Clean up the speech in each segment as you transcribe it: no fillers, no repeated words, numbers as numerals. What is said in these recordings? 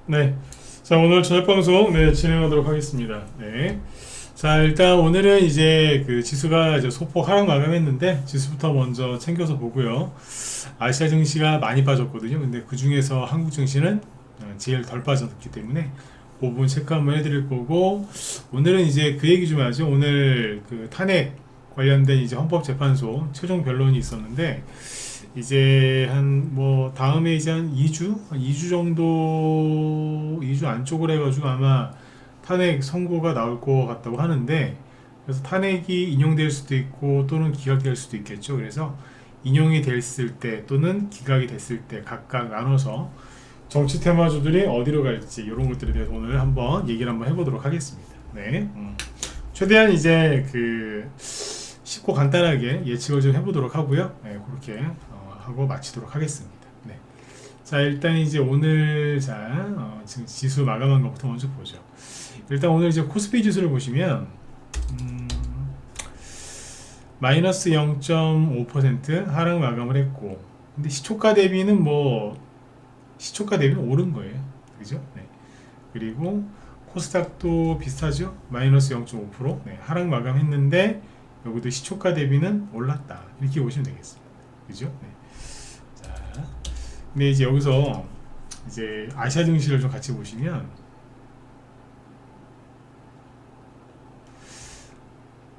네. 자, 오늘 저녁 방송 진행하도록 하겠습니다. 네. 자, 일단 오늘은 이제 그 지수가 이제 소폭 하락 마감했는데 지수부터 먼저 챙겨서 보고요. 아시아 증시가 많이 빠졌거든요. 근데 그 중에서 한국 증시는 제일 덜 빠졌기 때문에 그 부분 체크 한번 해드릴 거고, 오늘은 이제 그 얘기 좀 하죠. 오늘 그 탄핵 관련된 이제 헌법재판소 최종 변론이 있었는데, 이제 한 뭐 다음에 이제 한 2주? 한 2주 정도, 2주 안쪽으로 해가지고 아마 탄핵 선고가 나올 것 같다고 하는데, 그래서 탄핵이 인용될 수도 있고 또는 기각될 수도 있겠죠. 그래서 인용이 됐을 때 또는 기각이 됐을 때 각각 나눠서 정치 테마주들이 어디로 갈지 이런 것들에 대해서 오늘 한번 얘기를 한번 해보도록 하겠습니다. 네. 최대한 이제 그 쉽고 간단하게 예측을 좀 해보도록 하고요. 네, 그렇게 하고 마치도록 하겠습니다. 네. 자, 일단 이제 오늘 지금 지수 마감한 것부터 먼저 보죠. 일단 오늘 이제 코스피 지수를 보시면 음, 마이너스 0.5% 하락 마감을 했고, 근데 시초가 대비는 시초가 대비는 오른 거예요. 그죠? 네. 그리고 코스닥도 비슷하죠? 마이너스 0.5%, 네, 하락 마감했는데 여기도 시초가 대비는 올랐다. 이렇게 보시면 되겠습니다. 그죠? 네. 자, 근데 이제 여기서 이제 아시아 증시를 좀 같이 보시면,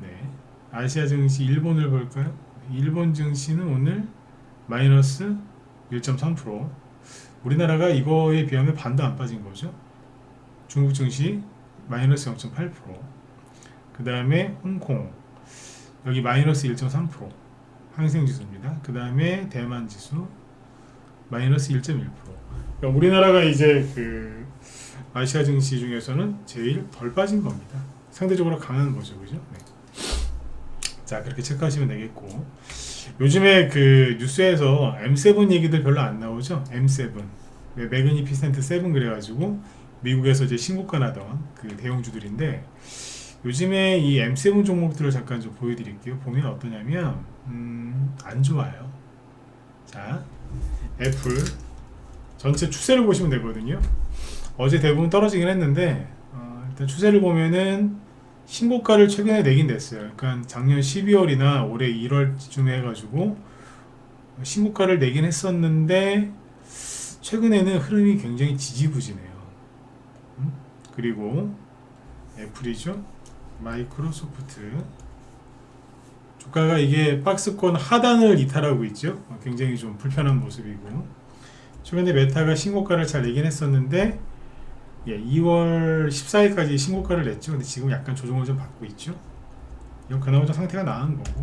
네, 아시아 증시 일본을 볼까요? 일본 증시는 오늘 마이너스 1.3%, 우리나라가 이거에 비하면 반도 안 빠진 거죠. 중국 증시 마이너스 0.8%, 그 다음에 홍콩 여기 마이너스 1.3%, 항생지수입니다. 그 다음에 대만 지수 마이너스 1.1%. 그러니까 우리나라가 이제 그 아시아 증시 중에서는 제일 덜 빠진 겁니다. 상대적으로 강한 거죠, 그죠? 네. 자, 그렇게 체크하시면 되겠고, 요즘에 그 뉴스에서 M7 얘기들 별로 안 나오죠? M7 매그니피센트 7 그래가지고 미국에서 이제 신고가 나던 그 대형주들인데, 요즘에 이 M7 종목들을 잠깐 좀 보여드릴게요. 보면 어떠냐면 안 좋아요. 자, 애플 전체 추세를 보시면 되거든요. 어제 대부분 떨어지긴 했는데, 일단 추세를 보면은 신고가를 최근에 내긴 냈어요. 그러니까 작년 12월이나 올해 1월쯤에 해가지고 신고가를 내긴 했었는데, 최근에는 흐름이 굉장히 지지부진해요. 그리고 애플이죠. 마이크로소프트 주가가 이게 박스권 하단을 이탈하고 있죠. 굉장히 좀 불편한 모습이고, 최근에 메타가 신고가를 잘 내긴 했었는데, 2월 14일까지 신고가를 냈죠. 근데 지금 약간 조정을 좀 받고 있죠. 이건 그나마 좀 상태가 나은 거고,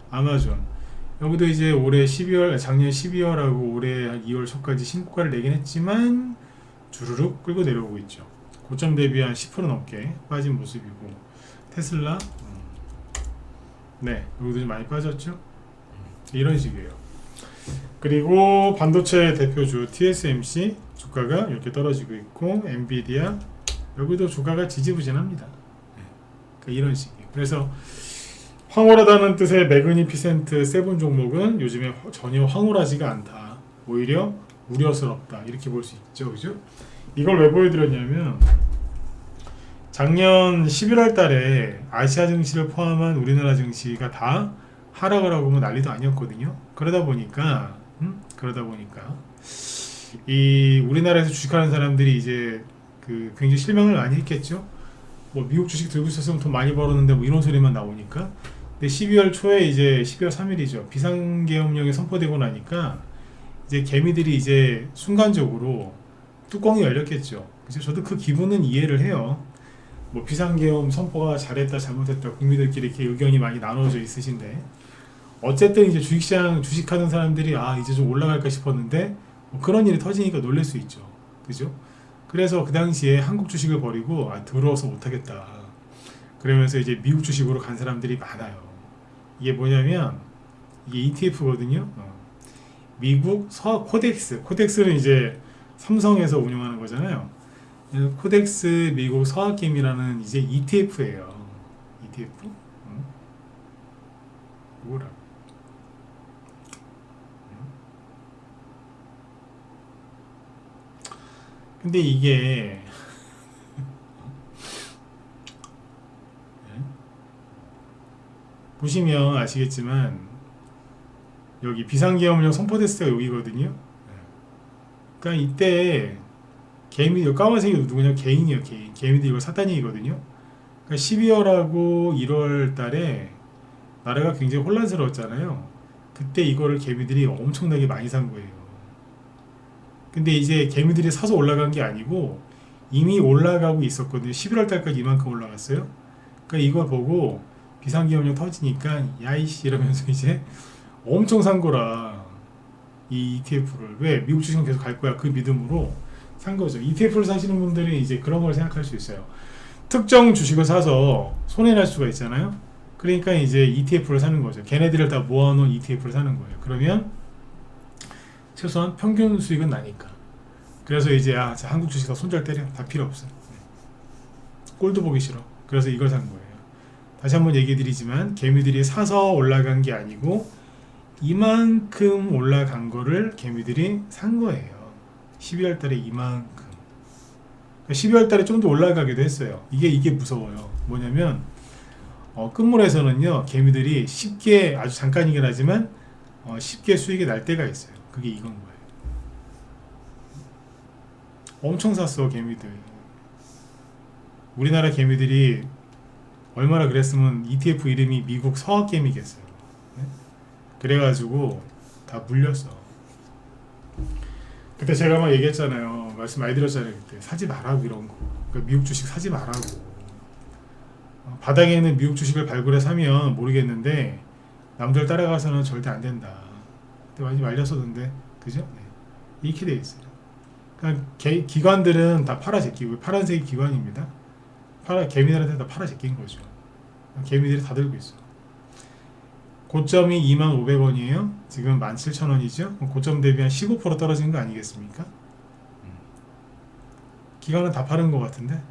아마존 여기도 이제 올해 12월, 작년 12월하고 올해 2월 초까지 신고가를 내긴 했지만 주르륵 끌고 내려오고 있죠. 고점 대비 한 10% 넘게 빠진 모습이고, 테슬라 네, 여기도 좀 많이 빠졌죠. 이런 식이에요. 그리고 반도체 대표주 TSMC 주가가 이렇게 떨어지고 있고, 엔비디아 여기도 주가가 지지부진합니다. 그러니까 이런 식이에요. 그래서 황홀하다는 뜻의 매그니피센트 세븐 종목은 요즘에 전혀 황홀하지가 않다. 오히려 우려스럽다. 이렇게 볼 수 있죠. 그죠? 이걸 왜 보여드렸냐면, 작년 11월 달에 아시아 증시를 포함한 우리나라 증시가 다 하락을 하고 뭐 난리도 아니었거든요. 그러다 보니까 이 우리나라에서 주식하는 사람들이 이제 그 굉장히 실망을 많이 했겠죠. 뭐 미국 주식 들고 있었으면 돈 많이 벌었는데 뭐 이런 소리만 나오니까. 근데 12월 초에 이제 12월 3일이죠. 비상계엄령이 선포되고 나니까 이제 개미들이 이제 순간적으로 뚜껑이 열렸겠죠. 그래서 저도 그 기분은 이해를 해요. 뭐 비상계엄 선포가 잘했다 잘못했다 국민들끼리 이렇게 의견이 많이 나눠져 있으신데, 어쨌든 이제 주식시장 주식하는 사람들이 이제 좀 올라갈까 싶었는데 뭐 그런 일이 터지니까 놀랄 수 있죠. 그죠? 그래서 그 당시에 한국 주식을 버리고 더러워서 못하겠다 그러면서 이제 미국 주식으로 간 사람들이 많아요. 이게 뭐냐면 이게 ETF거든요. 미국 코덱스는 이제 삼성에서 운영하는 거잖아요. 코덱스 미국 서학김이라는 이제 ETF예요. ETF? 뭐라? 근데 이게 보시면 아시겠지만 여기 비상계엄령 선포됐을 때가 여기거든요. 그러니까 이때 개미 까만색이 누구냐? 개인이에요. 개미들이 이거 사단이거든요. 그러니까 12월하고 1월 달에 나라가 굉장히 혼란스러웠잖아요. 그때 이거를 개미들이 엄청나게 많이 산 거예요. 근데 이제 개미들이 사서 올라간 게 아니고 이미 올라가고 있었거든요. 11월 달까지 이만큼 올라갔어요. 그러니까 이걸 보고 비상계엄령 터지니까 야이씨 이러면서 이제 엄청 산 거라. 이 ETF를 왜 미국 주식은 계속 갈 거야 그 믿음으로 산 거죠. ETF를 사시는 분들은 이제 그런 걸 생각할 수 있어요. 특정 주식을 사서 손해 날 수가 있잖아요. 그러니까 이제 ETF를 사는 거죠. 걔네들을 다 모아놓은 ETF를 사는 거예요. 그러면 최소한 평균 수익은 나니까. 그래서 이제 자, 한국 주식 다 손절 때려. 다 필요 없어. 꼴도 보기 싫어. 그래서 이걸 산 거예요. 다시 한번 얘기 드리지만 개미들이 사서 올라간 게 아니고 이만큼 올라간 거를 개미들이 산 거예요. 12월 달에 이만큼. 12월 달에 좀 더 올라가기도 했어요. 이게 무서워요. 뭐냐면 끝물에서는요 개미들이 쉽게 아주 잠깐이긴 하지만 쉽게 수익이 날 때가 있어요. 그게 이건 거예요. 엄청 샀어 개미들. 우리나라 개미들이 얼마나 그랬으면 ETF 이름이 미국 서학개미겠어요. 네? 그래가지고 다 물렸어. 그때 제가 막 얘기했잖아요. 말씀 많이 드렸잖아요. 그때 사지 말라고 이런 거. 그러니까 미국 주식 사지 말라고. 바닥에 있는 미국 주식을 발굴해 사면 모르겠는데 남들 따라가서는 절대 안 된다. 그때 많이 말렸었는데 그죠? 네. 이렇게 돼 있어요. 그러니까 기관들은 다 팔아 제끼고 파란색이 기관입니다. 개미들한테 다 팔아 제낀 거죠. 개미들이 다 들고 있어. 고점이 25,500원이에요. 지금 17,000원이죠. 고점 대비 한 15% 떨어진 거 아니겠습니까? 기관은 다 파는 것 같은데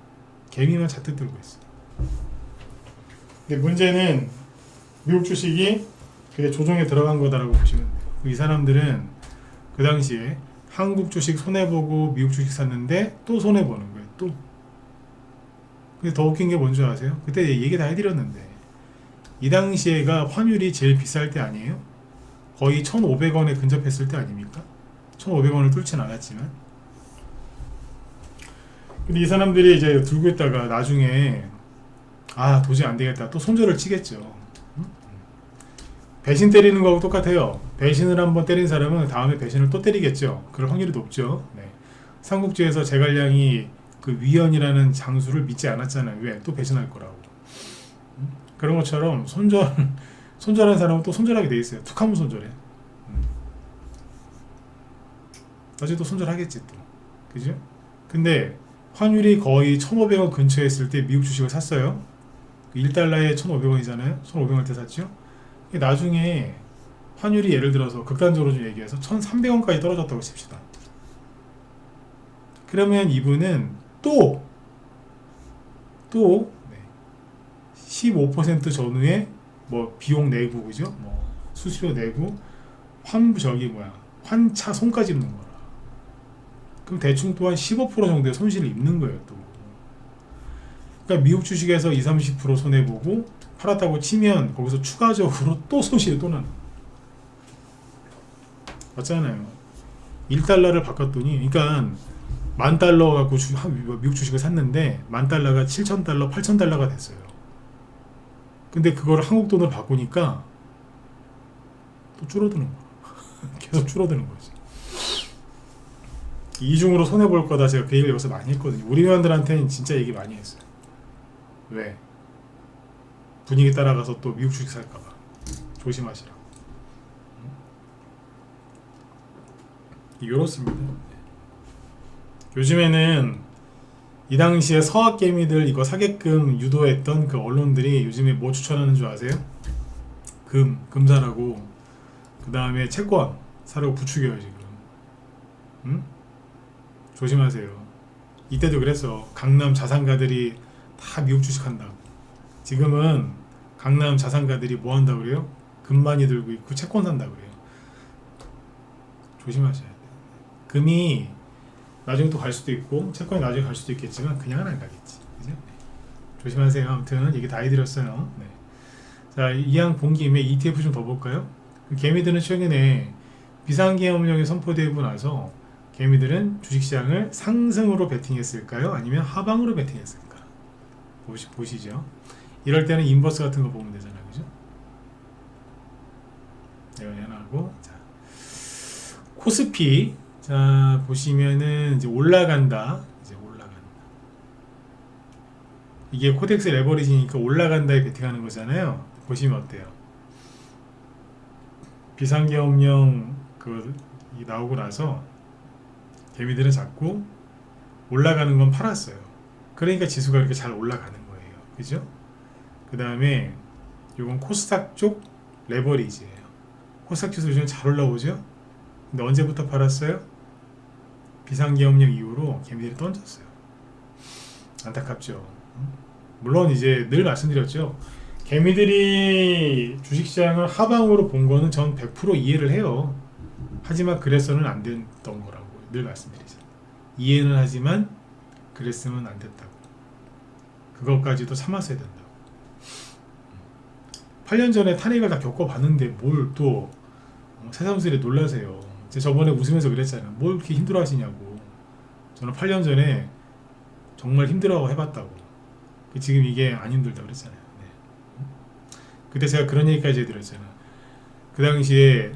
개미만 잔뜩 들고 있어. 근데 문제는 미국 주식이 그게 조정에 들어간 거다라고 보시면 돼요. 이 사람들은 그 당시에 한국 주식 손해보고 미국 주식 샀는데 또 손해보는 거예요. 또. 근데 더 웃긴 게 뭔지 아세요? 그때 얘기 다 해드렸는데 이 당시에가 환율이 제일 비쌀 때 아니에요? 거의 1,500원에 근접했을 때 아닙니까? 1,500원을 뚫진 않았지만. 근데 이 사람들이 이제 들고 있다가 나중에 도저히 안 되겠다. 또 손절을 치겠죠. 배신 때리는 거하고 똑같아요. 배신을 한번 때린 사람은 다음에 배신을 또 때리겠죠. 그럴 확률이 높죠. 네. 삼국지에서 제갈량이 그 위연이라는 장수를 믿지 않았잖아요. 왜? 또 배신할 거라고. 그런 것처럼 손절한 사람은 또 손절하게 돼 있어요. 툭 하면 손절해. 나중에 또 손절하겠지 또. 그죠? 근데 환율이 거의 1,500원 근처에 있을 때 미국 주식을 샀어요. 1달러에 1,500원이잖아요. 1,500원 때 샀죠. 나중에 환율이 예를 들어서 극단적으로 좀 얘기해서 1,300원까지 떨어졌다고 칩시다. 그러면 이분은 또 15% 전후에 뭐 비용 내고 그죠? 뭐 수수료 내고 환차 손까지 입는 거라. 그럼 대충 또한 15% 정도의 손실을 입는 거예요 또. 그러니까 미국 주식에서 20-30% 손해 보고 팔았다고 치면 거기서 추가적으로 또 손실이 또 나는. 맞잖아요. 1달러를 바꿨더니, 그러니까 $10,000 갖고 미국 주식을 샀는데 $10,000가 7,000달러, 8,000달러가 됐어요. 근데 그걸 한국 돈으로 바꾸니까 또 줄어드는 거야. 계속 줄어드는 거지. 이중으로 손해볼 거다 제가 그 얘기를 여기서 많이 했거든요. 우리 회원들한테는 진짜 얘기 많이 했어요. 왜? 분위기 따라가서 또 미국 주식 살까봐 조심하시라. 이렇습니다. 요즘에는 이 당시에 서학개미들 이거 사게끔 유도했던 그 언론들이 요즘에 뭐 추천하는 줄 아세요? 금사라고, 그 다음에 채권 사라고 부추겨요 지금. 응? 조심하세요. 이때도 그랬어. 강남 자산가들이 다 미국 주식 한다고. 지금은 강남 자산가들이 뭐 한다고 그래요? 금 많이 들고 있고 채권 산다고 그래요. 조심하셔야 돼요. 금이 나중에 또 갈 수도 있고 채권이 나중에 갈 수도 있겠지만 그냥은 안 가겠지. 그죠? 네. 조심하세요. 아무튼 얘기 다 해드렸어요. 네. 자, 이왕 본 김에 ETF 좀 더 볼까요? 개미들은 최근에 비상계엄령이 선포되고 나서 개미들은 주식시장을 상승으로 베팅했을까요? 아니면 하방으로 베팅했을까? 보시죠. 이럴 때는 인버스 같은 거 보면 되잖아요. 그죠? 내가 연하고 자, 코스피 자 보시면은 이제 올라간다. 이제 올라간다. 이게 코덱스 레버리지니까 올라간다에 베팅하는 거잖아요. 보시면 어때요? 비상계엄령 나오고 나서 개미들은 자꾸 올라가는 건 팔았어요. 그러니까 지수가 이렇게 잘 올라가는 거예요. 그죠? 그 다음에 이건 코스닥 쪽 레버리지예요. 코스닥 지수 요즘 잘 올라오죠? 근데 언제부터 팔았어요? 비상계엄령 이후로 개미들이 던졌어요. 안타깝죠. 물론 이제 늘 말씀드렸죠. 개미들이 주식시장을 하방으로 본 거는 전 100% 이해를 해요. 하지만 그래서는 안 됐던 거라고 늘 말씀드리잖아요. 이해는 하지만 그랬으면 안 됐다고. 그것까지도 참았어야 된다고. 8년 전에 탄핵을 다 겪어봤는데 뭘 또 새삼스레 놀라세요. 제가 저번에 웃으면서 그랬잖아요. 뭘 그렇게 힘들어 하시냐고. 저는 8년 전에 정말 힘들어 해봤다고. 지금 이게 안 힘들다고 그랬잖아요. 네. 그때 제가 그런 얘기까지 해드렸잖아요. 그 당시에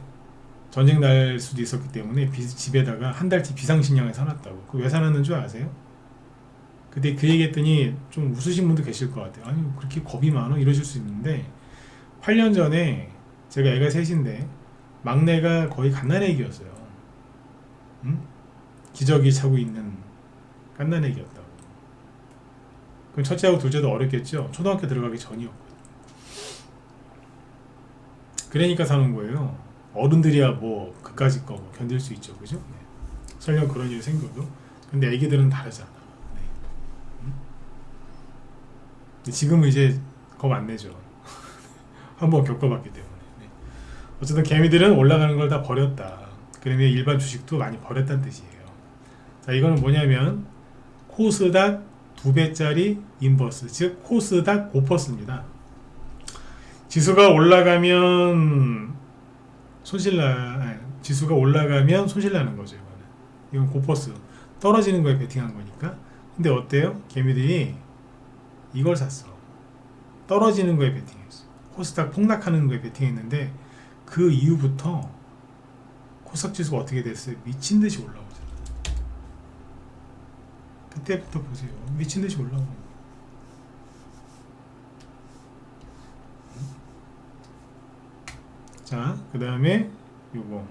전쟁 날 수도 있었기 때문에 집에다가 한 달치 비상식량을 사놨다고. 그 왜 사놨는 줄 아세요? 그때 그 얘기했더니 좀 웃으신 분도 계실 것 같아요. 아니 그렇게 겁이 많아? 이러실 수 있는데 8년 전에 제가 애가 셋인데 막내가 거의 갓난애기였어요. 응? 기저귀 차고 있는 갓난애기였다고. 그럼 첫째하고 둘째도 어렸겠죠? 초등학교 들어가기 전이었거든요. 그러니까 사는 거예요. 어른들이야 뭐 그까짓 거 견딜 수 있죠. 그죠? 네. 설령 그런 일이 생겨도. 근데 애기들은 다르잖아. 네. 응? 근데 지금은 이제 겁 안 내죠. 한번 겪어봤기 때문에. 네. 어쨌든 개미들은 올라가는 걸 다 버렸다. 그러면 일반 주식도 많이 버렸다는 뜻이에요. 자, 이거는 뭐냐면 코스닥 2배짜리 인버스, 즉 코스닥 고퍼스입니다. 지수가 올라가면 지수가 올라가면 손실나는 거죠. 이건 고퍼스, 떨어지는 거에 베팅한 거니까. 근데 어때요? 개미들이 이걸 샀어. 떨어지는 거에 베팅했어. 코스닥 폭락하는 거에 베팅했는데 그 이후부터 코스닥 지수가 어떻게 됐어요? 미친 듯이 올라오잖아. 그때부터 보세요. 미친 듯이 올라오는 거예요. 자, 그 다음에 요건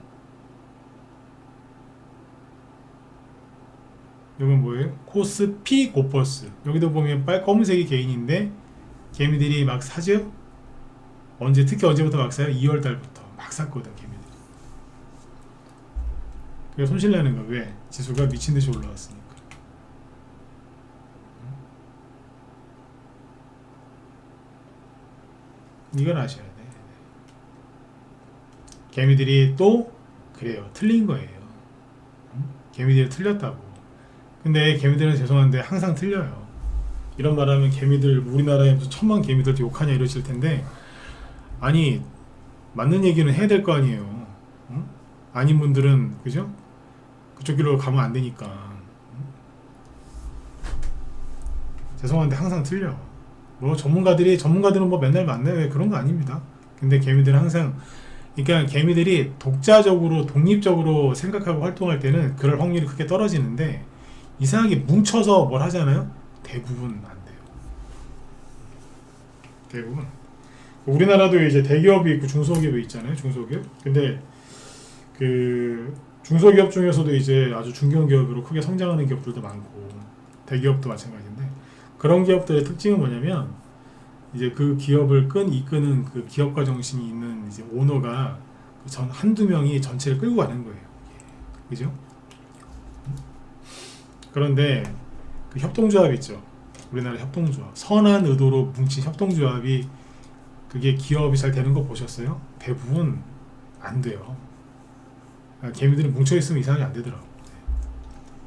뭐예요? 코스피 고퍼스. 여기도 보면 검은색이 개인인데 개미들이 막 사죠? 특히 언제부터 막 사요? 2월 달부터 막 샀거든, 개미들이. 그래서 손실 나는 거. 왜? 지수가 미친 듯이 올라왔으니까. 이건 아셔야 돼. 개미들이 또 그래요. 틀린 거예요. 개미들이 틀렸다고. 근데 개미들은 죄송한데 항상 틀려요. 이런 말하면 개미들 우리나라에 무슨 1000만 개미들 욕하냐 이러실 텐데 아니 맞는 얘기는 해야 될 거 아니에요. 응? 아닌 분들은 그죠? 그쪽 길로 가면 안 되니까. 죄송한데 항상 틀려. 뭐 전문가들은 뭐 맨날 만나요. 왜 그런 거 아닙니다. 근데 개미들은 항상 그러니까 개미들이 독자적으로 독립적으로 생각하고 활동할 때는 그럴 확률이 크게 떨어지는데 이상하게 뭉쳐서 뭘 하잖아요. 대부분 안 돼요. 대부분. 우리나라도 이제 대기업이 있고 중소기업이 있잖아요. 중소기업. 근데 그 중소기업 중에서도 이제 아주 중견 기업으로 크게 성장하는 기업들도 많고 대기업도 마찬가지인데 그런 기업들의 특징은 뭐냐면 이제 그 기업을 이끄는 그 기업가 정신이 있는 이제 오너가 한두 명이 전체를 끌고 가는 거예요. 그죠? 그런데 그 협동조합 있죠. 우리나라 협동조합. 선한 의도로 뭉친 협동조합이 그게 기업이 잘 되는 거 보셨어요? 대부분 안 돼요. 개미들은 뭉쳐있으면 이상하게 안 되더라고.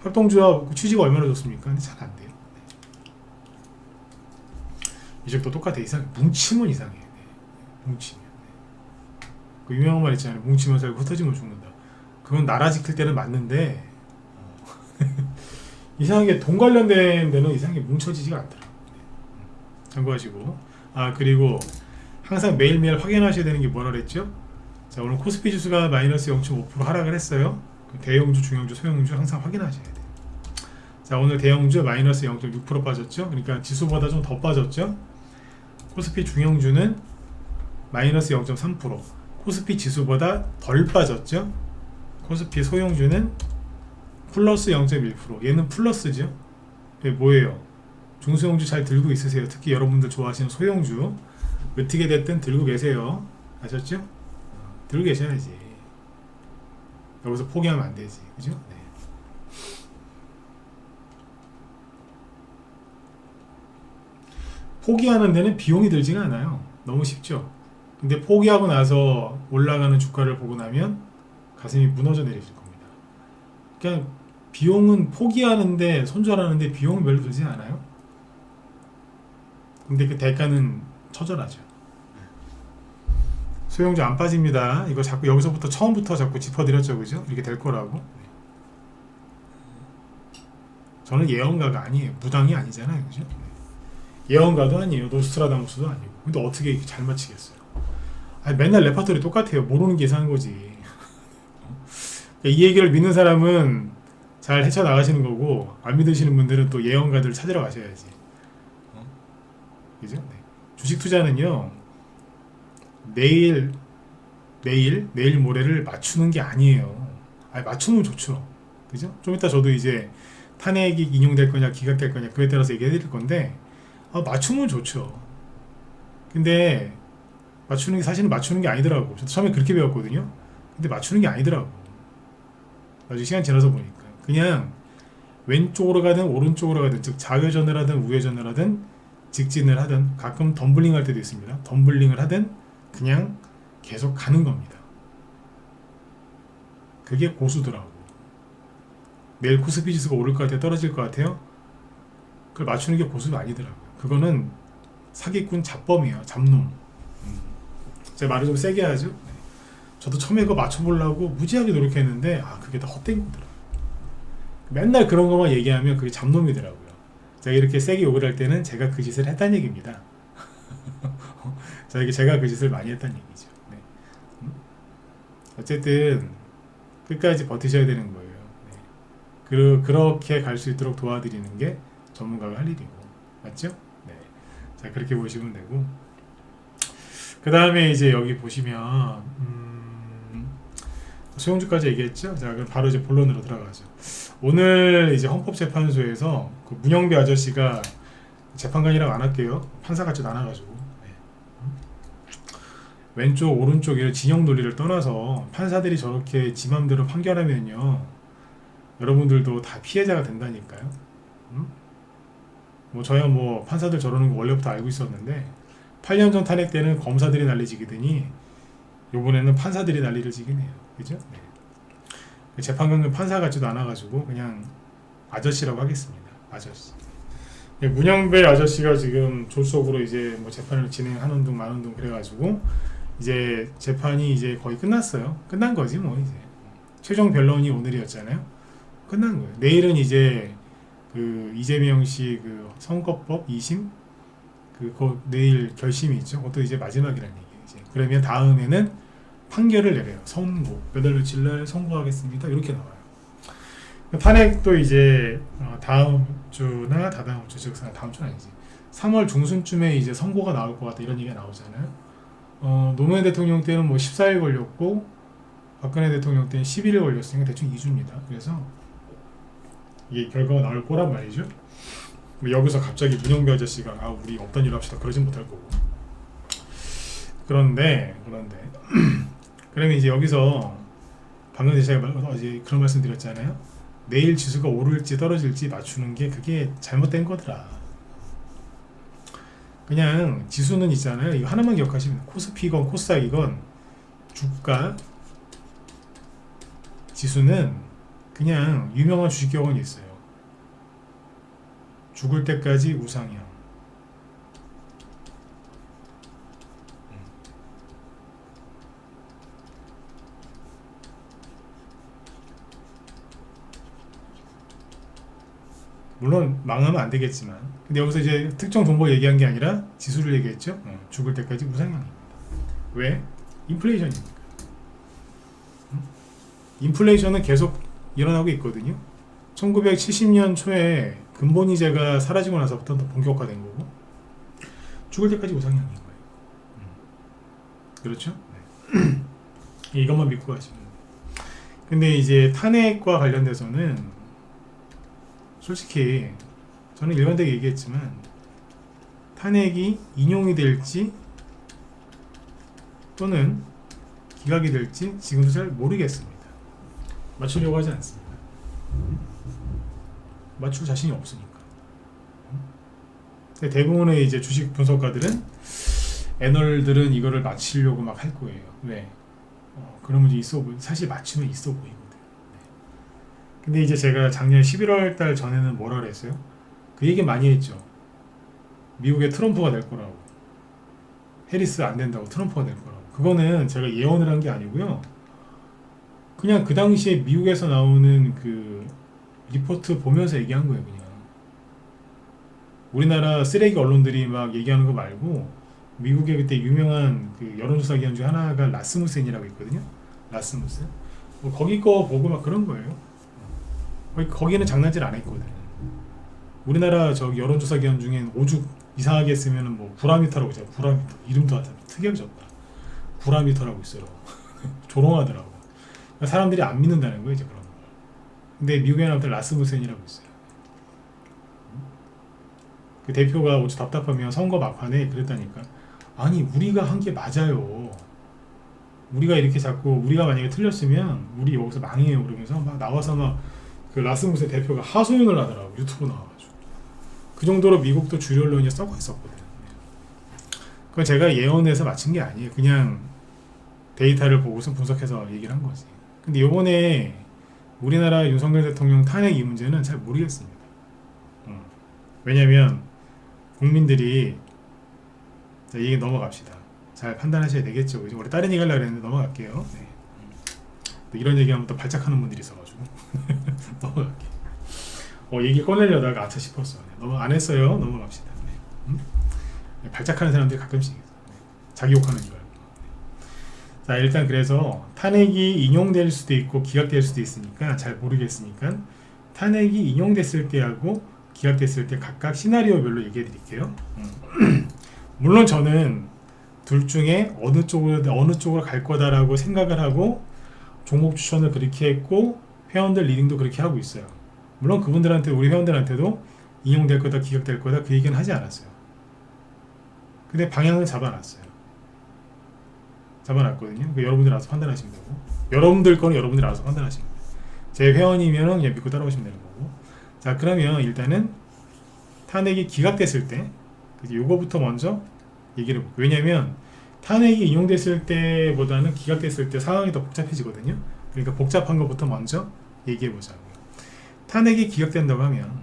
협동조합 취지가 얼마나 좋습니까? 근데 잘 안 돼요. 이쪽도 똑같아. 뭉치면 이상해. 뭉치면. 그 유명한 말 있잖아요. 뭉치면 살고 흩어지면 죽는다. 그건 나라 지킬 때는 맞는데 이상하게 돈 관련된 데는 이상하게 뭉쳐지지가 않더라고요. 참고하시고. 그리고 항상 매일매일 확인하셔야 되는 게 뭐라 그랬죠? 자, 오늘 코스피 지수가 마이너스 0.5% 하락을 했어요. 대형주, 중형주, 소형주 항상 확인하셔야 돼요. 자, 오늘 대형주 마이너스 0.6% 빠졌죠? 그러니까 지수보다 좀 더 빠졌죠? 코스피 중형주는 마이너스 0.3%, 코스피 지수보다 덜 빠졌죠? 코스피 소형주는 플러스 0.1%, 얘는 플러스죠? 이게 뭐예요? 중소형주 잘 들고 있으세요. 특히 여러분들 좋아하시는 소형주 어떻게 됐든 들고 계세요. 아셨죠? 들고 계셔야지. 여기서 포기하면 안 되지. 그죠? 네. 포기하는 데는 비용이 들지가 않아요. 너무 쉽죠? 근데 포기하고 나서 올라가는 주가를 보고 나면 가슴이 무너져 내리실 겁니다. 그러니까 비용은 포기하는데, 손절하는데 비용은 별로 들지 않아요. 근데 그 대가는 처절하죠. 소형주 안 빠집니다. 이거 자꾸 여기서부터 처음부터 자꾸 짚어드렸죠, 그죠? 이렇게 될 거라고. 저는 예언가가 아니에요. 무당이 아니잖아요, 그죠? 예언가도 아니에요. 노스트라다무스도 아니고. 근데 어떻게 이렇게 잘 맞히겠어요? 맨날 레파토리 똑같아요. 모르는 게 이상한 거지. 이 얘기를 믿는 사람은 잘 헤쳐나가시는 거고, 안 믿으시는 분들은 또 예언가들 찾으러 가셔야지. 그죠? 네. 주식 투자는요, 내일 모레를 맞추는 게 아니에요. 맞추면 좋죠. 그죠? 좀 이따 저도 이제 탄핵이 인용될 거냐, 기각될 거냐, 그에 따라서 얘기해 드릴 건데, 맞추면 좋죠. 근데 맞추는 게 사실은 맞추는 게 아니더라고. 저도 처음에 그렇게 배웠거든요. 근데 맞추는 게 아니더라고. 나중에 시간 지나서 보니까 그냥 왼쪽으로 가든 오른쪽으로 가든, 즉 좌회전을 하든 우회전을 하든 직진을 하든, 가끔 덤블링 할 때도 있습니다. 덤블링을 하든 그냥 계속 가는 겁니다. 그게 고수더라고. 내일 코스피 지수가 오를 것 같아요? 떨어질 것 같아요? 그걸 맞추는 게 고수가 아니더라고요. 그거는 사기꾼 잡범이에요. 잡놈. 제가 말을 좀 세게 하죠. 저도 처음에 그거 맞춰보려고 무지하게 노력했는데 그게 다 헛된 거더라고요. 맨날 그런 것만 얘기하면 그게 잡놈이더라고요. 제가 이렇게 세게 욕을 할 때는 제가 그 짓을 했다는 얘기입니다. 제가 그 짓을 많이 했다는 얘기죠. 네. 어쨌든 끝까지 버티셔야 되는 거예요. 네. 그렇게 갈 수 있도록 도와드리는 게 전문가가 할 일이고, 맞죠? 네. 자, 그렇게 보시면 되고, 그 다음에 이제 여기 보시면 소형주까지 얘기했죠. 자, 그럼 바로 이제 본론으로 들어가죠. 오늘 이제 헌법재판소에서 그 문영배 아저씨가 재판관이라고 안 할게요. 판사같이 나눠가지고, 네. 왼쪽 오른쪽 이런 진영 논리를 떠나서 판사들이 저렇게 지 맘대로 판결하면요, 여러분들도 다 피해자가 된다니까요. 뭐 저야 뭐 판사들 저러는 거 원래부터 알고 있었는데 8년 전 탄핵 때는 검사들이 난리지기더니 요번에는 판사들이 난리를 지긴 해요. 그죠? 네. 재판관은 판사 같지도 않아가지고 그냥 아저씨라고 하겠습니다. 아저씨. 네, 문영배 아저씨가 지금 졸속으로 이제 뭐 재판을 진행하는 둥 마는 둥 그래가지고 이제 재판이 이제 거의 끝났어요. 끝난 거지 뭐. 이제 최종 변론이 오늘이었잖아요. 끝난 거예요. 내일은 이제 그 이재명 씨 그 선거법 2심 그거 내일 결심이 있죠. 그것도 이제 마지막이라는 얘기예요. 그러면 다음에는 판결을 내려요. 선고. 몇 월 며칠 날 선고하겠습니다. 이렇게 나와요. 탄핵도 이제 다음 주나 다다음 주, 즉 다음 주는 아니지. 3월 중순쯤에 이제 선고가 나올 것 같다 이런 얘기가 나오잖아요. 노무현 대통령 때는 뭐 14일 걸렸고 박근혜 대통령 때는 11일 걸렸으니까 대충 2주입니다. 그래서 이게 결과가 나올 거란 말이죠. 여기서 갑자기 문영배 아저씨가 우리 없던 일 합시다 그러진 못할 거고. 그런데 그러면 이제 여기서 방금 제가 어제 그런 말씀 드렸잖아요. 내일 지수가 오를지 떨어질지 맞추는 게 그게 잘못된 거더라. 그냥 지수는 있잖아요. 이거 하나만 기억하시면 코스피건 코스닥이건 주가 지수는 그냥 유명한 주식 격언이 있어요. 죽을 때까지 우상향. 물론 망하면 안 되겠지만, 근데 여기서 이제 특정 종목 얘기한 게 아니라 지수를 얘기했죠. 죽을 때까지 우상향입니다. 왜? 인플레이션이니까. 인플레이션은 계속 일어나고 있거든요. 1970년 초에 근본이자가 사라지고 나서부터 더 본격화된 거고, 죽을 때까지 우상향인 거예요. 그렇죠? 네. 이것만 믿고 가시면 돼요. 근데 이제 탄핵과 관련돼서는 솔직히 저는 일관되게 얘기했지만 탄핵이 인용이 될지 또는 기각이 될지 지금도 잘 모르겠습니다. 맞추려고 하지 않습니다. 맞출 자신이 없으니까. 대부분의 이제 주식 분석가들은 애널들은 이거를 맞추려고 막 할 거예요. 왜? 그러면 이제 사실 맞추면 있어 보이거든. 근데 이제 제가 작년 11월 달 전에는 뭐라 그랬어요? 그 얘기 많이 했죠. 미국의 트럼프가 될 거라고. 해리스 안 된다고 트럼프가 될 거라고. 그거는 제가 예언을 한 게 아니고요. 그냥 그 당시에 미국에서 나오는 그 리포트 보면서 얘기한 거예요, 그냥. 우리나라 쓰레기 언론들이 막 얘기하는 거 말고 미국의 그때 유명한 그 여론조사 기관 중 하나가 라스무센이라고 있거든요. 라스무센. 뭐 거기 거 보고 막 그런 거예요. 거기는 장난질 안 했거든. 우리나라 저 여론조사 기관 중엔 오죽 이상하게 쓰면은 뭐 구라미터라고 있잖아. 구라미터. 이름도 특이하게 졌다. 구라미터라고 있어요. 조롱하더라고. 그러니까 사람들이 안 믿는다는 거예요, 이제 그런 거. 근데 미국에 나올 때 라스무센이라고 있어요. 그 대표가 어찌 답답하면 선거 막판에 그랬다니까. 아니 우리가 한 게 맞아요. 우리가 이렇게 자꾸 우리가 만약에 틀렸으면 우리 여기서 망해요. 그러면서 막 나와서 막 그 라스무센 대표가 하소연을 하더라고. 유튜브 나와가지고. 그 정도로 미국도 주류 언론이 썩어 있었거든. 그건 제가 예언해서 맞힌 게 아니에요. 그냥 데이터를 보고서 분석해서 얘기를 한 거지. 근데 요번에 우리나라 윤석열 대통령 탄핵 이 문제는 잘 모르겠습니다. 왜냐면 국민들이 자, 얘기 넘어갑시다. 잘 판단하셔야 되겠죠. 그죠? 우리 다른 얘기 하려고 했는데 넘어갈게요. 네. 이런 얘기하면 또 발작하는 분들이 있어가지고 넘어갈게요. 얘기 꺼내려다가 아차 싶었어. 네. 안 했어요. 넘어갑시다. 네. 발작하는 사람들이 가끔씩 있어요. 네. 자기 욕하는 줄 알고. 네. 자, 일단 그래서 탄핵이 인용될 수도 있고 기각될 수도 있으니까 잘 모르겠으니까 탄핵이 인용됐을 때하고 기각됐을 때 각각 시나리오별로 얘기해 드릴게요. 물론 저는 둘 중에 어느 쪽으로 갈 거다라고 생각을 하고 종목 추천을 그렇게 했고 회원들 리딩도 그렇게 하고 있어요. 물론 그분들한테 우리 회원들한테도 인용될 거다 기각될 거다 그 얘기는 하지 않았어요. 근데 방향을 잡아놨어요. 잡아놨거든요. 여러분들 알아서 판단하시면 되고 여러분들 거는 여러분들이 알아서 판단하시면 돼요. 제 회원이면 그냥 믿고 따라오시면 되는 거고. 자, 그러면 일단은 탄핵이 기각됐을 때 요거부터 먼저 얘기를 해볼게요. 왜냐면 탄핵이 인용됐을 때보다는 기각됐을 때 상황이 더 복잡해지거든요. 그러니까 복잡한 것부터 먼저 얘기해 보자고요. 탄핵이 기각된다고 하면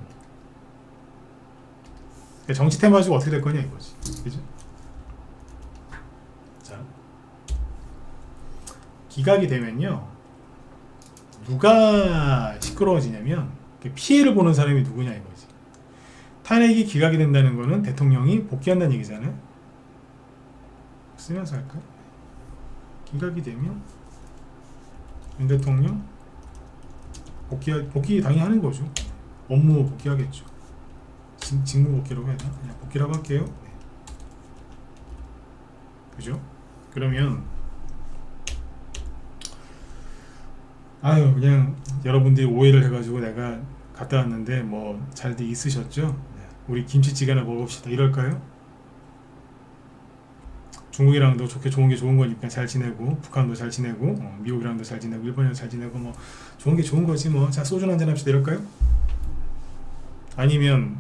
정치 테마 가지고 어떻게 될 거냐 이거지. 그죠? 자, 기각이 되면요. 누가 시끄러워지냐면 피해를 보는 사람이 누구냐 이거지. 탄핵이 기각이 된다는 거는 대통령이 복귀한다는 얘기잖아요. 쓰면서 할까? 기각이 되면 윤 대통령 복귀 당연히 하는 거죠. 업무 복귀하겠죠. 직무 복귀라고 해야 되나? 그냥 복귀라고 할게요. 네. 그죠? 그러면 그냥 여러분들이 오해를 해가지고 내가 갔다 왔는데 뭐 잘들 있으셨죠? 네. 우리 김치찌개나 먹읍시다 이럴까요? 중국이랑도 좋은 게 좋은 거니까 잘 지내고 북한도 잘 지내고 미국이랑도 잘 지내고 일본이랑도 잘 지내고 뭐 좋은 게 좋은 거지 뭐. 자, 소주 한잔 합시다 이럴까요? 아니면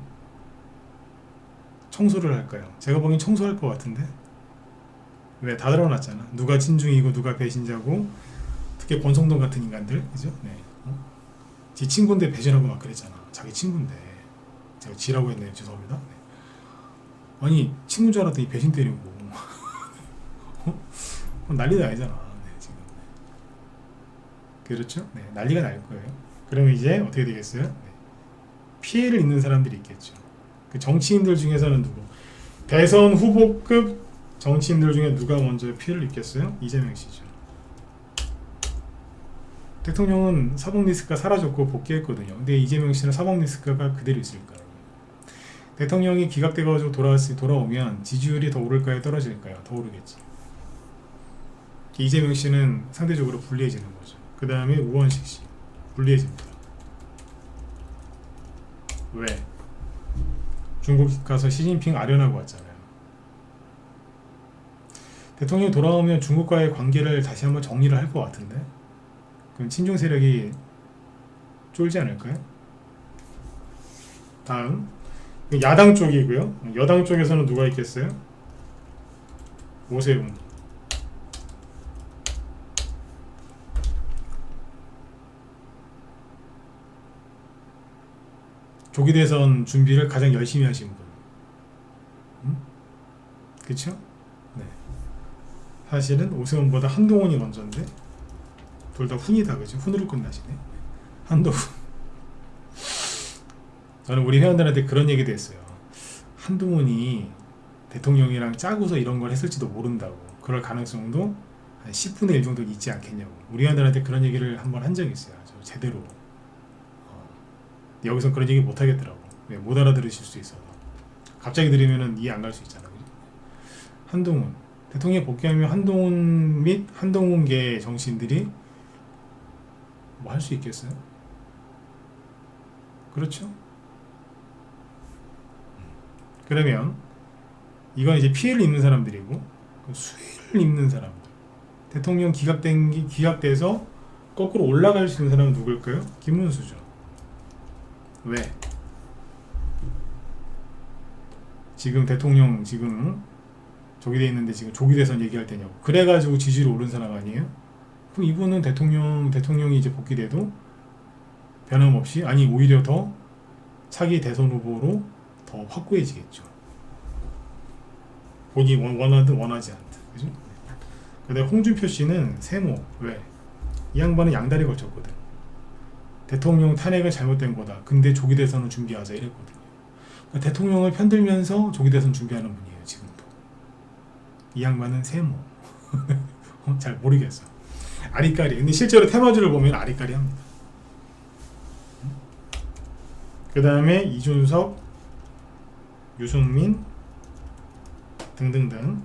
청소를 할까요? 제가 보기엔 청소할 것 같은데. 왜? 다 드러났잖아. 누가 진중이고 누가 배신자고 특히 권성동 같은 인간들 그죠? 네. 지 친구인데 배신하고 막 그랬잖아. 자기 친구인데. 제가 지라고 했네요. 죄송합니다. 네. 아니 친구인 줄 알았더니 배신 때리고 난리도 아니잖아. 네, 지금. 그렇죠? 네, 난리가 날 거예요. 그러면 이제 어떻게 되겠어요? 네. 피해를 입는 사람들이 있겠죠. 그 정치인들 중에서는 누구? 대선 후보급 정치인들 중에 누가 먼저 피해를 입겠어요? 이재명 씨죠. 대통령은 사법 리스크가 사라졌고 복귀했거든요. 근데 이재명 씨는 사법 리스크가 그대로 있을까요? 대통령이 기각돼가지고 돌아오면 지지율이 더 오를까요? 떨어질까요? 더 오르겠지. 이재명 씨는 상대적으로 불리해지는 거죠. 그 다음에 우원식 씨 불리해집니다. 왜? 중국 가서 시진핑 아련하고 왔잖아요. 대통령이 돌아오면 중국과의 관계를 다시 한번 정리를 할 것 같은데, 그럼 친중 세력이 쫄지 않을까요? 다음 야당 쪽이고요. 여당 쪽에서는 누가 있겠어요? 오세훈. 조기 대선 준비를 가장 열심히 하신 분. 그쵸? 네. 사실은 오세훈보다 한동훈이 먼저인데 둘 다 훈이다, 그죠? 훈으로 끝나시네. 한동훈. 저는 우리 회원들한테 그런 얘기도 했어요. 한동훈이 대통령이랑 짜고서 이런 걸 했을지도 모른다고. 그럴 가능성도 한 10분의 1 정도 있지 않겠냐고. 우리 회원들한테 그런 얘기를 한번 한 적이 있어요. 제대로. 여기서 그런 얘기 못 하겠더라고. 왜? 못 알아들으실 수 있어서. 갑자기 들으면은 이해 안 갈 수 있잖아. 그죠? 한동훈. 대통령이 복귀하면 한동훈 및 한동훈계 정치인들이 뭐 할 수 있겠어요? 그렇죠? 그러면 이건 이제 피해를 입는 사람들이고, 수혜를 입는 사람들. 대통령 기각돼서 거꾸로 올라갈 수 있는 사람은 누굴까요? 김문수죠. 왜? 지금 대통령 조기 돼 있는데 지금 조기 대선 얘기할 때냐고. 그래가지고 지지율 오른 사람 아니에요? 그럼 이분은 대통령이 이제 복귀돼도 변함없이, 아니 오히려 더 차기 대선 후보로 더 확고해지겠죠. 본인이 원하든 원하지 않든. 그죠? 근데 홍준표 씨는 세모. 왜? 이 양반은 양다리 걸쳤거든. 대통령 탄핵은 잘못된 거다. 근데 조기 대선은 준비하자 이랬거든요. 그러니까 대통령을 편들면서 조기 대선 준비하는 분이에요. 지금도. 이 양반은 세모. 잘 모르겠어. 아리까리. 근데 실제로 테마주를 보면 아리까리 합니다. 그 다음에 이준석, 유승민 등등등.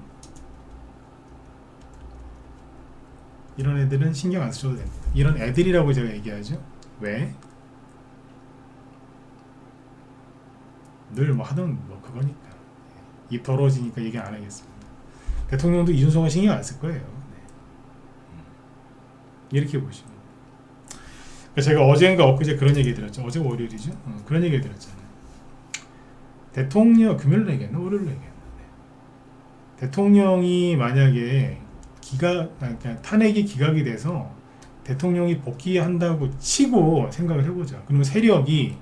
이런 애들은 신경 안 쓰셔도 됩니다. 이런 애들이라고 제가 얘기하죠. 왜? 늘 뭐 하던 뭐 그거니까. 입 더러워지니까 얘기 안 하겠습니다. 대통령도 이준석은 신경 안 쓸 거예요. 네. 이렇게 보시면. 제가 어제인가 엊그제 그런 얘기 드렸죠. 어제가 월요일이죠. 그런 얘기 드렸잖아요. 대통령 금요일로 얘기했나? 월요일로 얘기했나? 네. 대통령이 만약에 그러니까 탄핵이 기각이 돼서 대통령이 복귀한다고 치고 생각을 해보자. 그러면 세력이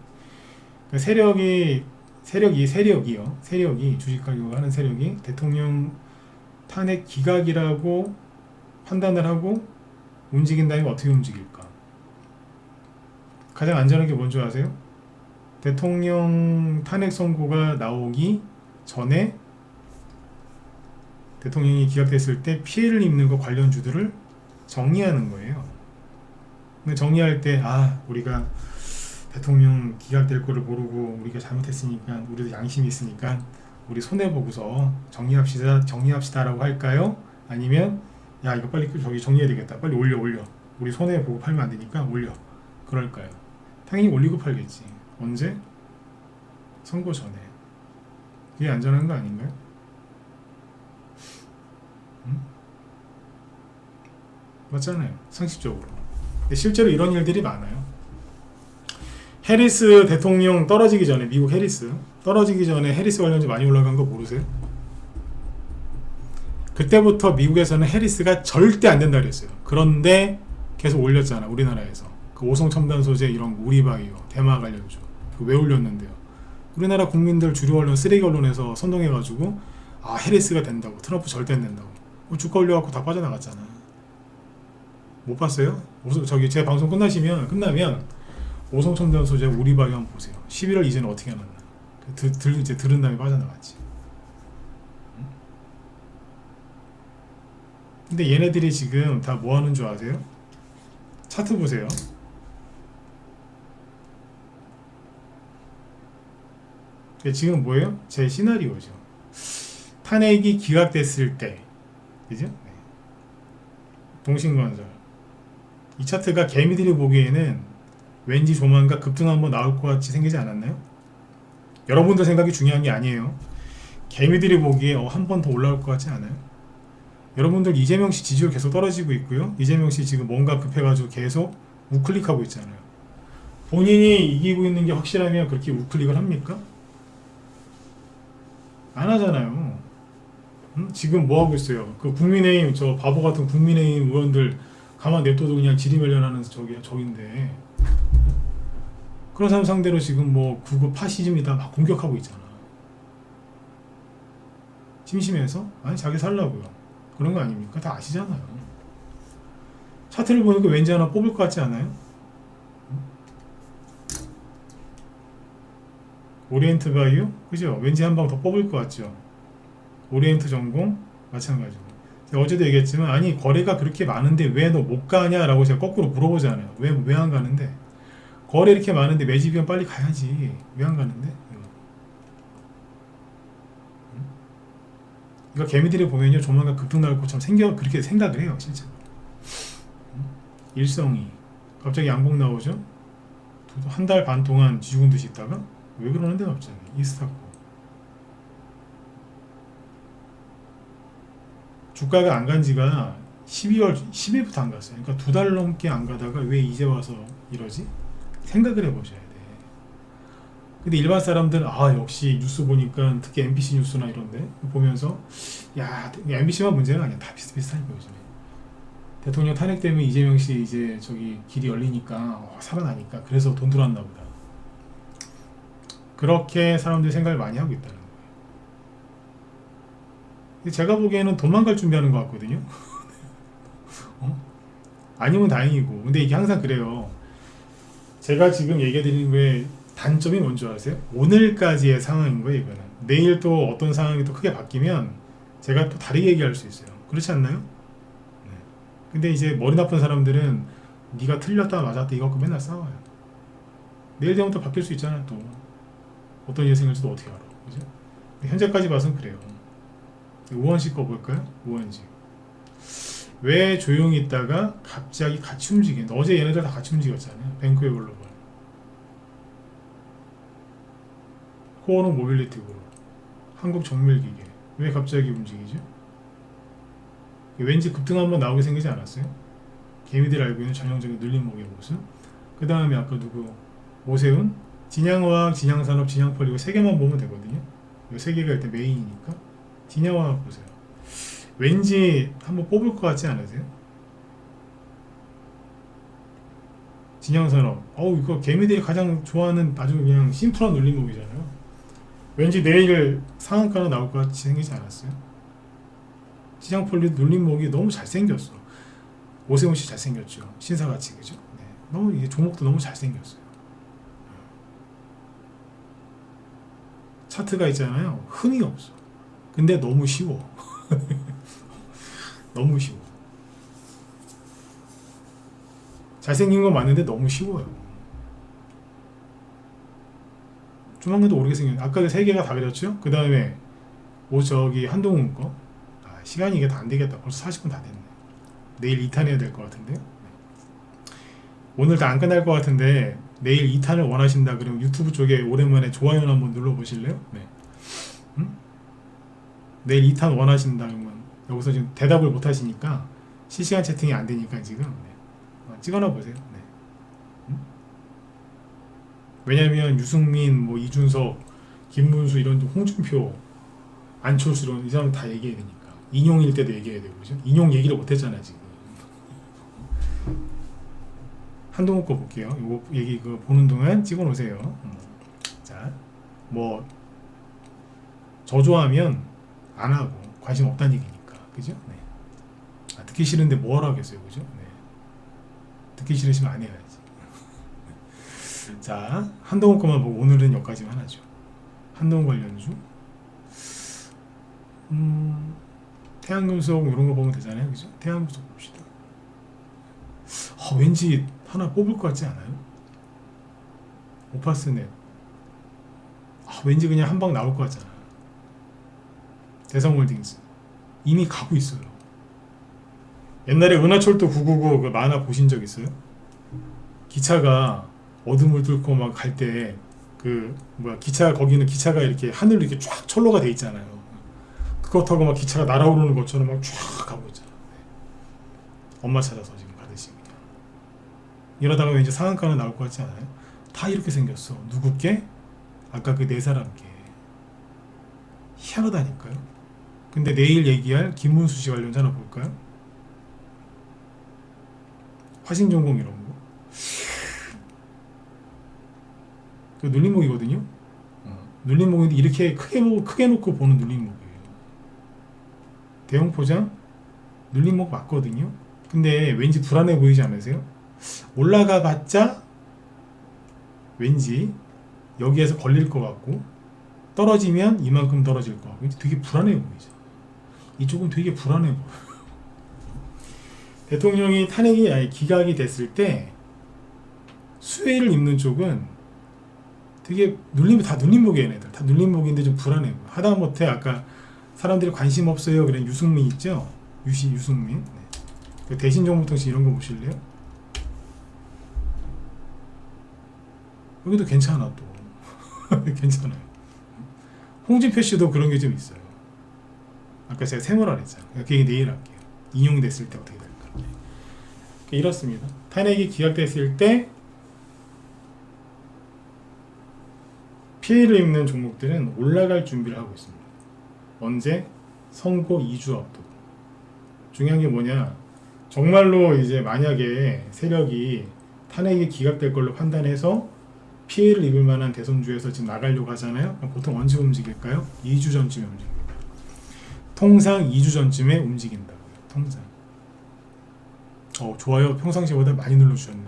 주식하려고 하는 세력이 대통령 탄핵 기각이라고 판단을 하고 움직인다면 어떻게 움직일까? 가장 안전한 게 뭔지 아세요? 대통령 탄핵 선고가 나오기 전에 대통령이 기각됐을 때 피해를 입는 거 관련주들을 정리하는 거예요. 근데 정리할 때 우리가 대통령 기각될 거를 모르고 우리가 잘못했으니까, 우리도 양심이 있으니까 우리 손해보고서 정리합시다라고 할까요? 아니면 야 이거 빨리 저기 정리해야 되겠다, 빨리 올려 우리 손해보고 팔면 안 되니까 올려, 그럴까요? 당연히 올리고 팔겠지. 언제? 선거 전에. 그게 안전한 거 아닌가요? 맞잖아요, 상식적으로. 근데 실제로 이런 일들이 많아요. 해리스 대통령 떨어지기 전에, 미국 해리스 떨어지기 전에 해리스 관련주 많이 올라간 거 모르세요? 그때부터 미국에서는 해리스가 절대 안 된다 그랬어요. 그런데 계속 올렸잖아, 우리나라에서. 그 오송첨단 소재 이런 우리바이오, 대마 관련주 왜 올렸는데요? 우리나라 국민들 주류 언론 쓰레기 언론에서 선동해가지고 해리스가 된다고, 트럼프 절대 안 된다고, 주가 올려갖고 다 빠져나갔잖아. 못 봤어요? 저기 제 방송 끝나면 오송첨단 소재 우리바이오 한번 보세요. 11월 이전에 어떻게 해놨나. 이제 들은 다음에 빠져나갔지. 근데 얘네들이 지금 다 뭐 하는 줄 아세요? 차트 보세요. 지금 뭐예요? 제 시나리오죠. 탄핵이 기각됐을 때, 그죠? 네. 동신건설. 이 차트가 개미들이 보기에는 왠지 조만간 급등 한번 나올 것 같이 생기지 않았나요? 여러분들 생각이 중요한 게 아니에요. 개미들이 보기에 한 번 더 올라올 것 같지 않아요? 여러분들 이재명 씨 지지율 계속 떨어지고 있고요. 이재명 씨 지금 뭔가 급해가지고 계속 우클릭하고 있잖아요. 본인이 이기고 있는 게 확실하면 그렇게 우클릭을 합니까? 안 하잖아요. 지금 뭐 하고 있어요? 그 국민의힘, 저 바보 같은 국민의힘 의원들 가만 냅둬도 그냥 지리멸렬하는 적인데, 그런 사람 상대로 지금 뭐 구구 파시즘이다 막 공격하고 있잖아. 심심해서? 아니, 자기 살라고요. 그런 거 아닙니까? 다 아시잖아요. 차트를 보니까 왠지 하나 뽑을 것 같지 않아요? 오리엔트 바이오? 그죠? 왠지 한 방 더 뽑을 것 같죠? 오리엔트 전공? 마찬가지고. 제가 어제도 얘기했지만, 아니, 거래가 그렇게 많은데 왜 너 못 가냐? 라고 제가 거꾸로 물어보잖아요. 왜 안 가는데? 거래 이렇게 많은데 매집이면 빨리 가야지. 왜 안 가는데? 이거 개미들이 보면요, 조만간 급등 나올 것처럼 그렇게 생각을 해요, 실제로. 일성이 갑자기 양봉 나오죠? 한 달 반 동안 죽은 듯이 있다가 왜 그러는데 갑자기 이스타코. 주가가 안 간 지가 12월 10일부터 안 갔어요. 그러니까 2달 넘게 안 가다가 왜 이제 와서 이러지? 생각을 해보셔야 돼. 근데 일반 사람들은 역시 뉴스 보니까, 특히 MBC 뉴스나 이런데 보면서, 야, MBC만 문제가 아니야. 다 비슷비슷하니까 요즘에. 대통령 탄핵 때문에 이재명 씨 이제 저기 길이 열리니까 살아나니까 그래서 돈 들어왔나 보다. 그렇게 사람들이 생각을 많이 하고 있다는 거예요. 근데 제가 보기에는 도망갈 준비하는 것 같거든요. 아니면 다행이고. 근데 이게 항상 그래요. 제가 지금 얘기해드리는 거에 단점이 뭔지 아세요? 오늘까지의 상황인 거예요, 이거는. 내일 또 어떤 상황이 또 크게 바뀌면 제가 또 다르게 얘기할 수 있어요. 그렇지 않나요? 네. 근데 이제 머리 나쁜 사람들은 네가 틀렸다 맞았다 이거 갖고 맨날 싸워요. 내일 되면 또 바뀔 수 있잖아, 또. 어떤 일이 생길지도 어떻게 알아. 그죠? 현재까지 봐서는 그래요. 우원식 거 볼까요? 우원식. 왜 조용히 있다가 갑자기 같이 움직이는, 어제 얘네들 다 같이 움직였잖아요. 뱅크웨 글로벌. 코어는 모빌리티 그룹. 한국 정밀기계. 왜 갑자기 움직이죠? 왠지 급등 한번 나오게 생기지 않았어요? 개미들이 알고 있는 전형적인 눌림목의 모습. 그 다음에 아까 누구? 오세훈? 진양화학, 진양산업, 진양펄 이거 세 개만 보면 되거든요. 이 세 개가 일단 메인이니까. 진양화학 보세요. 왠지 한번 뽑을 것 같지 않으세요? 진양산업. 이거 개미들이 가장 좋아하는 아주 그냥 심플한 눌림목이잖아요. 왠지 내일 상한가는 나올 것 같이 생기지 않았어요? 진양폴리 눌림목이 너무 잘생겼어. 오세훈 씨 잘생겼죠. 신사같이, 그죠? 네. 너무 이게 종목도 너무 잘생겼어요. 차트가 있잖아요. 흠이 없어. 근데 너무 쉬워. 너무 쉬워. 잘생긴 건 맞는데 너무 쉬워요. 조만간도 오르게 생겼네. 아까 그 세 개가 다 그렸죠? 그 다음에 저기 한동훈 거. 시간이 이게 다 안 되겠다. 벌써 40분 다 됐네. 내일 2탄 해야 될 것 같은데요. 오늘 다 안 끝날 것 같은데 내일 2탄을 원하신다 그러면 유튜브 쪽에 오랜만에 좋아요나 한번 눌러보실래요? 네. 내일 2탄 원하신다 그러면 여기서 지금 대답을 못 하시니까 실시간 채팅이 안 되니까 지금 찍어놔 보세요. 네. 왜냐면 유승민, 뭐 이준석, 김문수 이런 홍준표, 안철수 이런 이 사람 다 얘기해야 되니까. 인용일 때도 얘기해야 되고, 그죠? 인용 얘기를 못 했잖아 지금. 한동훈 거 볼게요. 요거 얘기 그 보는 동안 찍어 놓으세요. 자, 뭐 저조하면 안 하고 관심 없다는 얘기니까, 그죠? 네. 듣기 싫은데 뭐 하라고 하겠어요, 그죠? 네. 듣기 싫으시면 안 해야지. 자, 한동훈 거만 보고 오늘은 여기까지만 하죠. 한동훈 관련주. 태양금속 이런 거 보면 되잖아요, 그죠? 태양금속 봅시다. 왠지 하나 뽑을 것 같지 않아요? 오파스넷. 왠지 그냥 한 방 나올 것 같잖아. 대성홀딩스. 이미 가고 있어요. 옛날에 은하철도 999 그 만화 보신 적 있어요? 기차가 어둠을 뚫고 막 갈 때 그 뭐야 기차 거기는 기차가 이렇게 하늘로 이렇게 쫙 철로가 돼 있잖아요. 그거 타고 막 기차가 날아오르는 것처럼 막 쫙 가고 있잖아. 엄마 찾아서 지금 가듯이 그냥. 이러다가 왠지 상한가는 나올 것 같지 않아요? 다 이렇게 생겼어. 누구께? 아까 그 네 사람께. 희한하다니까요. 근데 내일 얘기할 김문수 씨 관련자 하나 볼까요? 화신전공 이런 거. 그 눌림목이거든요. 눌림목인데 이렇게 크게 놓고 보는 눌림목이에요. 대형 포장 눌림목 맞거든요. 근데 왠지 불안해 보이지 않으세요? 올라가 봤자 왠지 여기에서 걸릴 것 같고 떨어지면 이만큼 떨어질 것 같고 되게 불안해 보이죠. 이쪽은 되게 불안해 보여요. 대통령이 기각이 됐을 때 수혜를 입는 쪽은 되게 다 눌림목이에요. 얘네들 다 눌림목인데 좀 불안해 보여. 하다못해 아까 사람들이 관심 없어요 그런 유승민 있죠? 유승민. 네. 그 대신정보통신 이런 거 보실래요? 여기도 괜찮아 또. 괜찮아요. 홍준표 씨도 그런 게 좀 있어요. 아까 제가 세모라 했잖아요. 그 얘기 내일 할게요. 인용됐을 때 어떻게 될까. 네. 이렇습니다. 탄핵이 기각됐을 때 피해를 입는 종목들은 올라갈 준비를 하고 있습니다. 언제? 선거 2주 앞두고. 중요한 게 뭐냐? 정말로 이제 만약에 세력이 탄핵이 기각될 걸로 판단해서 피해를 입을 만한 대선주에서 지금 나가려고 하잖아요. 그럼 보통 언제 움직일까요? 2주 전쯤에 움직입니다. 통상 2주 전쯤에 움직인다고요. 통상. 좋아요. 평상시보다 많이 눌러주셨네.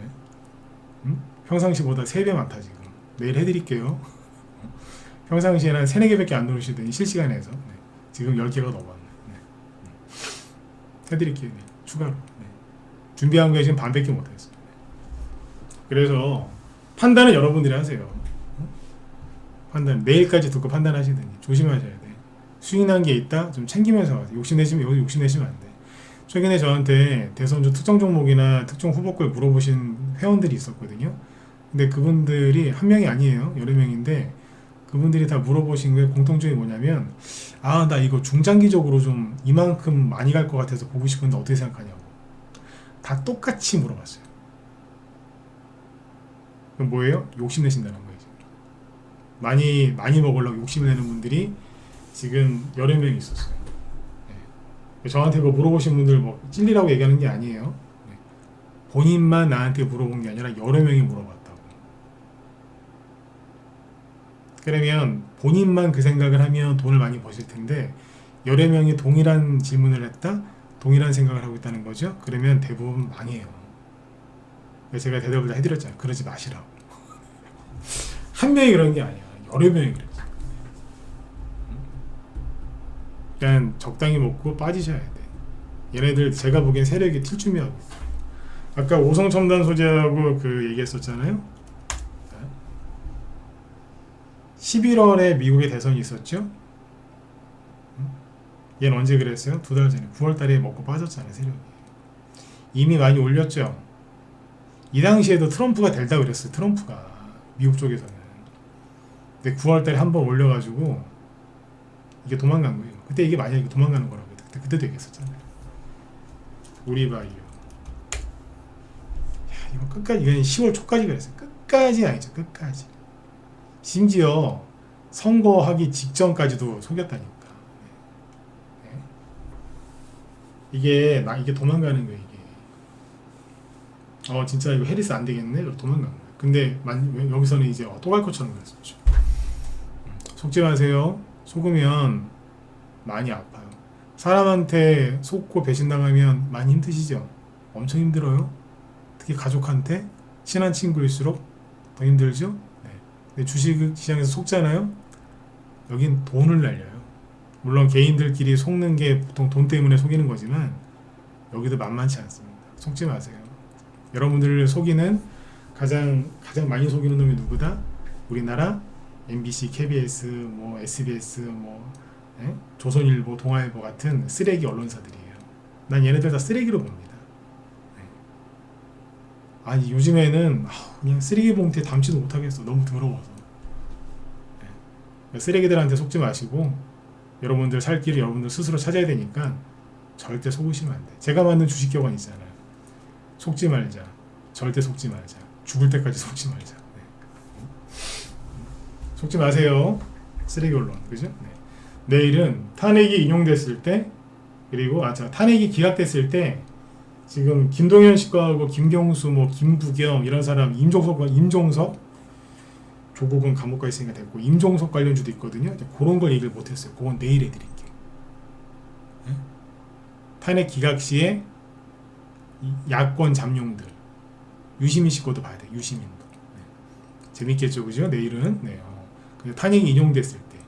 평상시보다 3배 많다 지금. 내일 해드릴게요. 평상시에는 한 3, 4개밖에 안 누르시더니 실시간에 해서 네. 지금 10개가 넘었네. 네. 해드릴게요. 네. 추가로. 네. 준비한 거에 지금 반밖에 못했어요. 그래서 판단은 여러분들이 하세요. 판단 내일까지 듣고 판단하시더니 조심하셔야 돼. 수익난 게 있다? 좀 챙기면서 욕심내시면 안 돼. 최근에 저한테 대선주 특정 종목이나 특정 후보걸 물어보신 회원들이 있었거든요. 근데 그분들이 한 명이 아니에요. 여러 명인데 그분들이 다 물어보신 게 공통점이 뭐냐면 나 이거 중장기적으로 좀 이만큼 많이 갈 것 같아서 보고 싶은데 어떻게 생각하냐고. 다 똑같이 물어봤어요. 그럼 뭐예요? 욕심내신다는 거예요. 많이 먹으려고 욕심을 내는 분들이 지금 여러 명 있었어요. 네. 저한테 그거 물어보신 분들 뭐 찔리라고 얘기하는 게 아니에요. 네. 본인만 나한테 물어본 게 아니라 여러 명이 물어봤다고. 그러면 본인만 그 생각을 하면 돈을 많이 버실 텐데 여러 명이 동일한 질문을 했다? 동일한 생각을 하고 있다는 거죠? 그러면 대부분 망해요. 제가 대답을 다 해드렸잖아요. 그러지 마시라고. 한 명이 그런 게 아니야. 여러 명이 그랬어. 일단 적당히 먹고 빠지셔야 돼. 얘네들 제가 보기엔 세력이 틸주미하고 있어요. 아까 오성첨단 소재하고 그 얘기했었잖아요. 11월에 미국에 대선이 있었죠. 얘는 언제 그랬어요? 2달 전에 9월달에 먹고 빠졌잖아요. 세력이 이미 많이 올렸죠. 이 당시에도 트럼프가 될다 그랬어요. 트럼프가 미국 쪽에서는. 근데 9월달에 한번 올려가지고 이게 도망간 거예요. 그때 이게 만약에 도망가는 거라고 그때도 얘기했었잖아요. 우리바이오. 이거 끝까지 이건 10월 초까지 그랬어요. 끝까지 아니죠. 끝까지. 심지어 선거하기 직전까지도 속였다니까. 네. 이게 도망가는 거예요. 이게 진짜 이거 해리스 안 되겠네. 이러고 도망간 거예요. 근데 여기서는 이제 또 갈 것처럼 그랬었죠. 속지 마세요. 속으면 많이 아파요. 사람한테 속고 배신당하면 많이 힘드시죠? 엄청 힘들어요. 특히 가족한테 친한 친구일수록 더 힘들죠? 네. 근데 주식시장에서 속잖아요? 여긴 돈을 날려요. 물론 개인들끼리 속는 게 보통 돈 때문에 속이는 거지만 여기도 만만치 않습니다. 속지 마세요. 여러분들을 속이는 가장 많이 속이는 놈이 누구다? 우리나라 MBC, KBS, 뭐 SBS, 뭐 조선일보, 동아일보 같은 쓰레기 언론사들이에요. 난 얘네들 다 쓰레기로 봅니다. 아니 요즘에는 그냥 쓰레기 봉투에 담지도 못하겠어. 너무 더러워서. 쓰레기들한테 속지 마시고 여러분들 살 길을 여러분들 스스로 찾아야 되니까 절대 속으시면 안 돼. 제가 만든 주식 격언 있잖아요. 속지 말자. 절대 속지 말자. 죽을 때까지 속지 말자. 네. 속지 마세요. 쓰레기 언론. 그죠? 네. 내일은 탄핵이 인용됐을 때 그리고 탄핵이 기각됐을 때 지금 김동연 씨과하고 김경수, 뭐 김부겸 이런 사람 임종석 조국은 감옥 가 있으니까 됐고 임종석 관련주도 있거든요. 그런 걸 얘기를 못했어요. 그건 내일 해드릴게요. 네? 탄핵 기각 시에 야권 잠룡들 유시민 씨 것도 봐야 돼. 유시민도 네. 재밌겠죠, 그죠? 내일은 탄핵이 인용됐을 때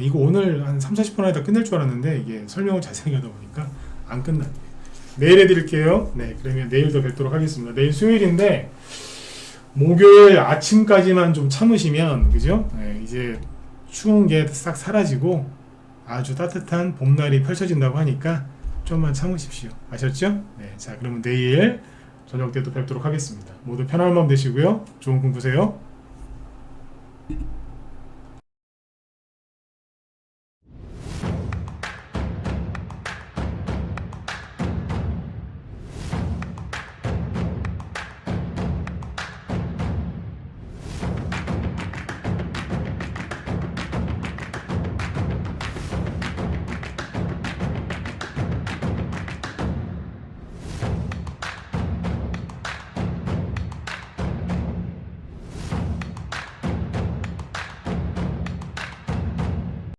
이거 오늘 한 30-40분 안에 다 끝낼 줄 알았는데 이게 설명을 자세히 하다 보니까 안 끝났네요. 내일 해드릴게요. 네, 그러면 내일도 뵙도록 하겠습니다. 내일 수요일인데 목요일 아침까지만 좀 참으시면 그죠? 네, 이제 추운 게 싹 사라지고 아주 따뜻한 봄날이 펼쳐진다고 하니까 좀만 참으십시오. 아셨죠? 네, 자 그러면 내일 저녁 때 또 뵙도록 하겠습니다. 모두 편안한 밤 되시고요. 좋은 꿈 꾸세요.